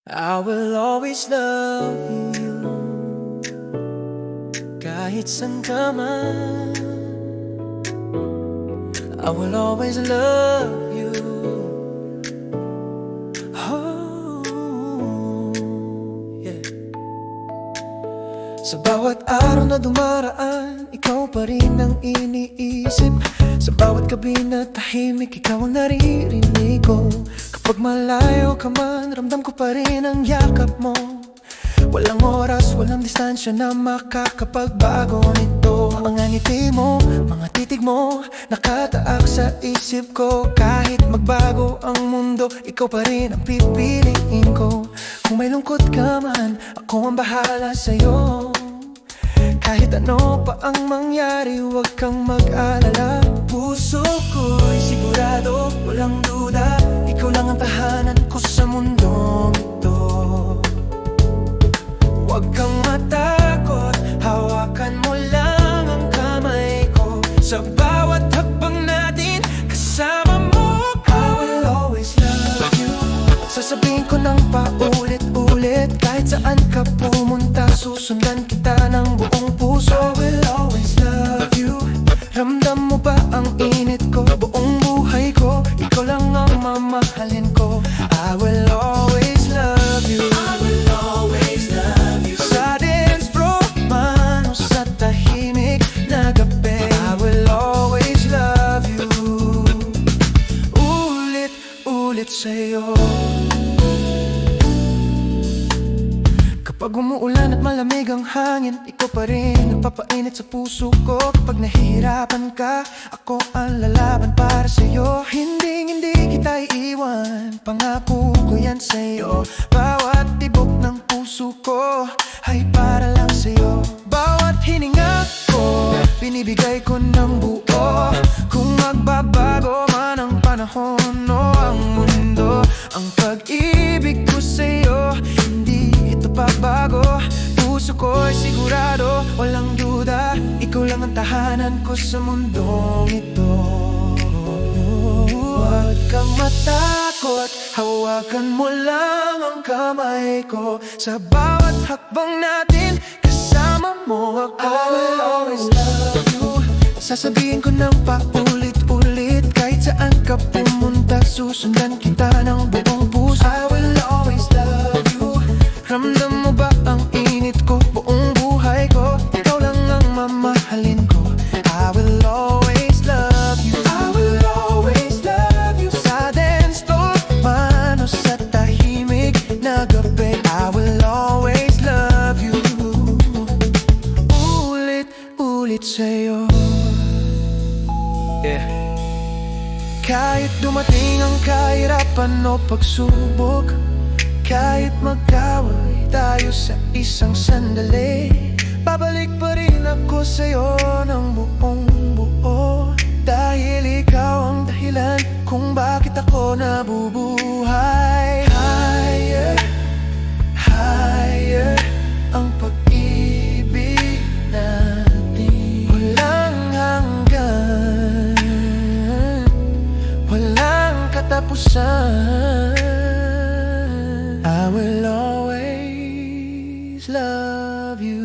I will always love you kahit saan ka man. I will always love you. Oh, yeah. Sa bawat araw na dumaraan, ikaw pa rin ang iniisip. Sa bawat gabi na tahimik, ikaw ang naririnig ko. Kapag malayo ka man, ramdam ko pa rin ang yakap mo. Walang oras, walang distansya na makakapagbago nito. Mga ngiti mo, mga titig mo, nakataak sa isip ko. Kahit magbago ang mundo, ikaw pa rin ang pipiliin ko. Kung may lungkot ka man, ako ang bahala sa'yo. Kahit ano pa ang mangyari, huwag kang mag-alala. Puso ko'y sigurado, walang duda, ikaw lang ang tahanan ko sa mundong ito. Huwag kang matakot, hawakan mo lang ang kamay ko. Sa bawat hakbang natin, kasama mo ko. I will always love you. Sasabihin ko ng paulit-ulit, kahit saan ka pumunta, susundan kita ng buong puso. I will always love you. Ramdam mo ba ang init ko? Buong buhay ko, ikaw lang ang mamahalin ko. I will always love you. I will always love you. Sa dance floor man o sa tahimik na gabi, I will always love you. Ulit-ulit sa'yo. Kapag umuulan at malamig ang hangin, ikaw pa rin nagpapainit sa puso ko. Kapag nahihirapan ka, ako ang lalaban para sa'yo. Hindi kita iiwan, pangako ko yan sa'yo. Bawat tibok ng puso ko ay para lang sa'yo. Bawat hininga ko, binibigay ko ng buo. Kung magbabago man ang panahon o ang mundo, ang pag-ibig ko sa'yo pagbago. Puso ko'y sigurado, walang duda, ikaw lang ang tahanan ko sa mundong ito. Huwag kang matakot, hawakan mo lang ang kamay ko. Sa bawat hakbang natin, kasama mo ako. I will always love you. Sasabihin ko ng paulit-ulit, kahit saan ka pumunta, susundan kita ng buong puso. I will always love you. Ramdam mo ba ang init ko? Buong buhay ko, ikaw lang ang mamahalin ko. I will always love you. I will always love you. Sa dance floor man o sa tahimik na gabi, I will always love you. Ulit-ulit sa'yo. Yeah. Kahit dumating ang kahirapan o pagsubok, kahit magkaway tayo sa isang sandali, babalik pa rin ako sa'yo ng buong buo. Dahil ikaw ang dahilan kung bakit ako nabubuhay. Higher, higher ang pag-ibig natin. Walang hanggan, walang katapusan. I will always love you.